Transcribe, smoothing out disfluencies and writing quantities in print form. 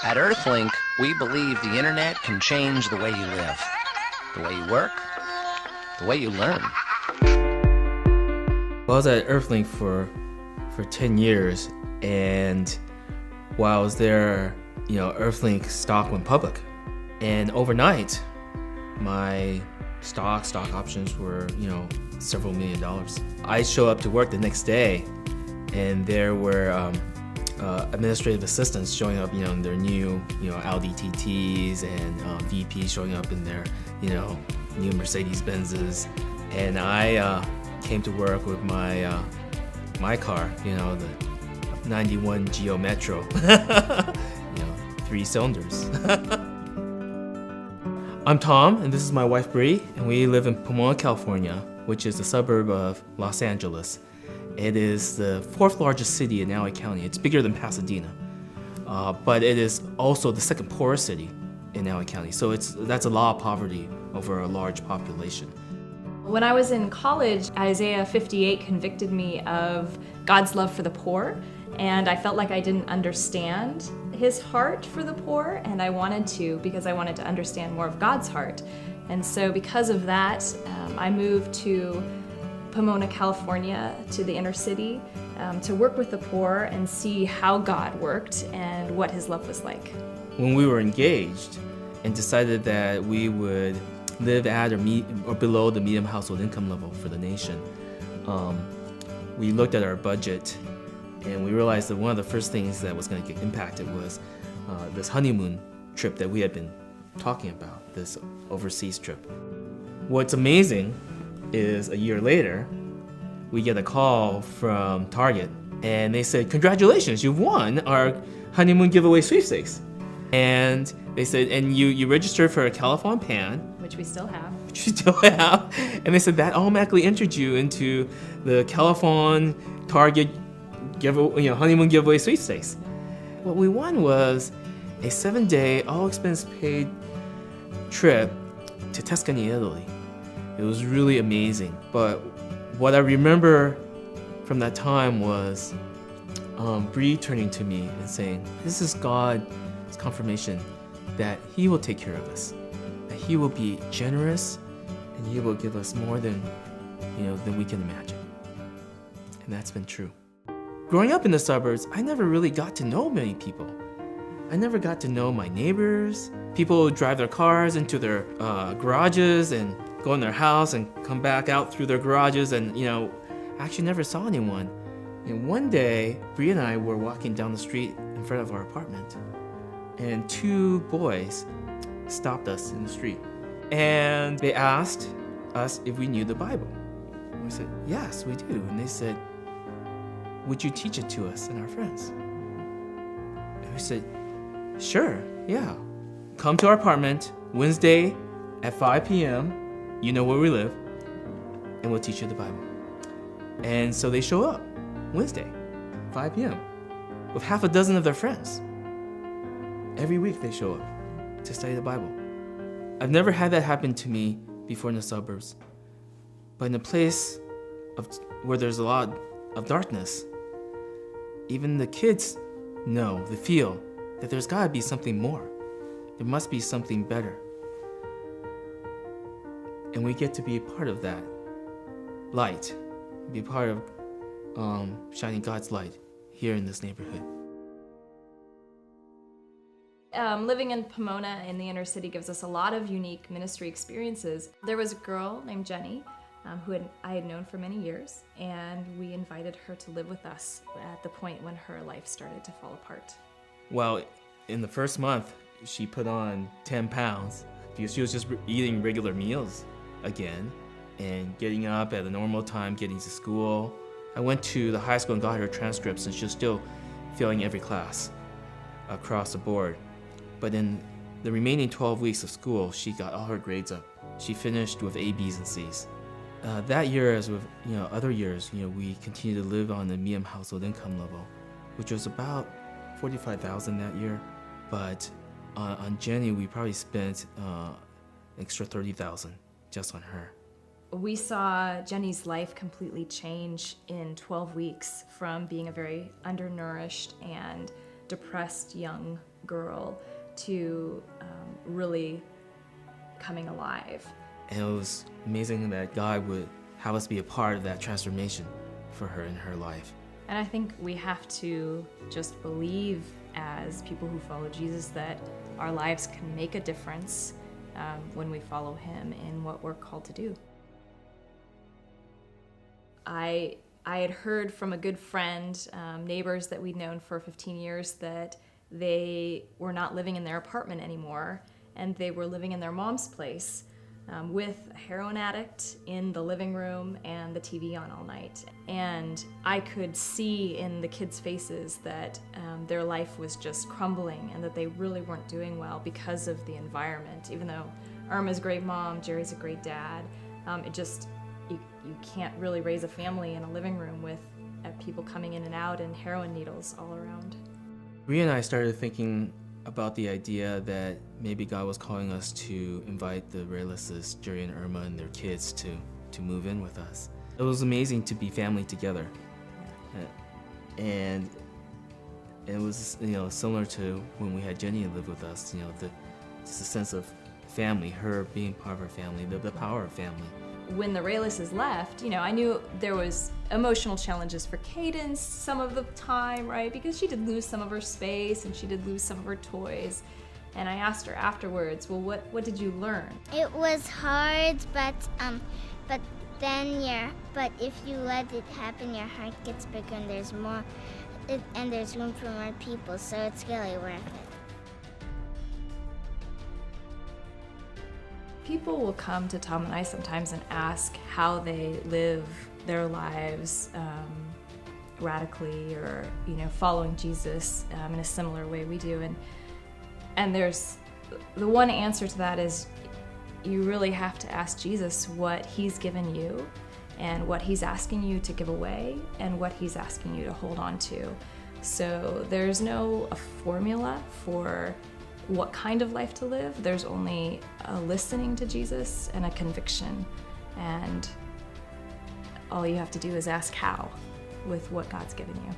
At Earthlink, we believe the internet can change the way you live, the way you work, the way you learn. I was at Earthlink for 10 years, and while I was there, Earthlink stock went public. And overnight, my stock options were, several $1 million. I show up to work the next day, and there were administrative assistants showing up, in their new, Audi TTs, and VPs showing up in their, new Mercedes Benzes. And I came to work with my my car, the 91 Geo Metro, 3 cylinders. I'm Tom, and this is my wife Bree, and we live in Pomona, California, which is a suburb of Los Angeles. It is the 4th largest city in LA County. It's bigger than Pasadena, but it is also the 2nd poorest city in LA County. So that's a lot of poverty over a large population. When I was in college, Isaiah 58 convicted me of God's love for the poor, and I felt like I didn't understand his heart for the poor, and I wanted to, because I wanted to understand more of God's heart. And so because of that, I moved to Pomona, California, to the inner city, to work with the poor and see how God worked and what his love was like. When we were engaged and decided that we would live at or below the medium household income level for the nation, we looked at our budget, and we realized that one of the first things that was going to get impacted was this honeymoon trip that we had been talking about, this overseas trip. What's amazing is a year later, we get a call from Target, and they said, "Congratulations, you've won our honeymoon giveaway sweepstakes." And they said, "And you registered for a Califon Pan," which we still have. Which you still have. And they said that automatically entered you into the Califon Target honeymoon giveaway sweepstakes. What we won was a 7-day, all-expense-paid trip to Tuscany, Italy. It was really amazing. But what I remember from that time was Bree turning to me and saying, "This is God's confirmation that he will take care of us, that he will be generous, and he will give us more than we can imagine." And that's been true. Growing up in the suburbs, I never really got to know many people. I never got to know my neighbors. People would drive their cars into their garages and go in their house and come back out through their garages, and I actually never saw anyone. And one day, Bree and I were walking down the street in front of our apartment, and 2 boys stopped us in the street. And they asked us if we knew the Bible. We said, "Yes, we do." And they said, "Would you teach it to us and our friends?" And we said, "Sure, yeah. Come to our apartment Wednesday at 5 p.m. You know where we live, and we'll teach you the Bible." And so they show up Wednesday, 5 p.m. with half a dozen of their friends. Every week they show up to study the Bible. I've never had that happen to me before in the suburbs, but in a place where there's a lot of darkness, even the kids know, they feel that there's gotta be something more. There must be something better. And we get to be a part of that light, be a part of shining God's light here in this neighborhood. Living in Pomona in the inner city gives us a lot of unique ministry experiences. There was a girl named Jenny who I had known for many years, and we invited her to live with us at the point when her life started to fall apart. Well, in the first month, she put on 10 pounds because she was just eating regular meals again and getting up at a normal time, getting to school. I went to the high school and got her transcripts, and she was still failing every class across the board. But in the remaining 12 weeks of school, she got all her grades up. She finished with A, B's, and C's. That year, as with other years, we continued to live on the medium household income level, which was about $45,000 that year. But on Jenny, we probably spent an extra $30,000 just on her. We saw Jenny's life completely change in 12 weeks from being a very undernourished and depressed young girl to really coming alive. And it was amazing that God would have us be a part of that transformation for her in her life. And I think we have to just believe as people who follow Jesus that our lives can make a difference when we follow him in what we're called to do. I had heard from a good friend, neighbors that we'd known for 15 years, that they were not living in their apartment anymore, and they were living in their mom's place with a heroin addict in the living room and the TV on all night. And I could see in the kids' faces that their life was just crumbling and that they really weren't doing well because of the environment. Even though Irma's a great mom, Jerry's a great dad, you can't really raise a family in a living room with people coming in and out and heroin needles all around. Bree and I started thinking about the idea that maybe God was calling us to invite the Reyleses, Jerry and Irma, and their kids to move in with us. It was amazing to be family together. And it was, similar to when we had Jenny live with us, just a sense of family, her being part of our family, the power of family. When the Reyleses left, I knew there was emotional challenges for Cadence some of the time, right? Because she did lose some of her space and she did lose some of her toys. And I asked her afterwards, well, what did you learn? It was hard, but if you let it happen, your heart gets bigger and there's more, and there's room for more people, so it's really worth it. People will come to Tom and I sometimes and ask how they live their lives radically or, following Jesus in a similar way we do. And there's the one answer to that is you really have to ask Jesus what he's given you and what he's asking you to give away and what he's asking you to hold on to. So there's no a formula for what kind of life to live. There's only a listening to Jesus and a conviction, and all you have to do is ask how with what God's given you.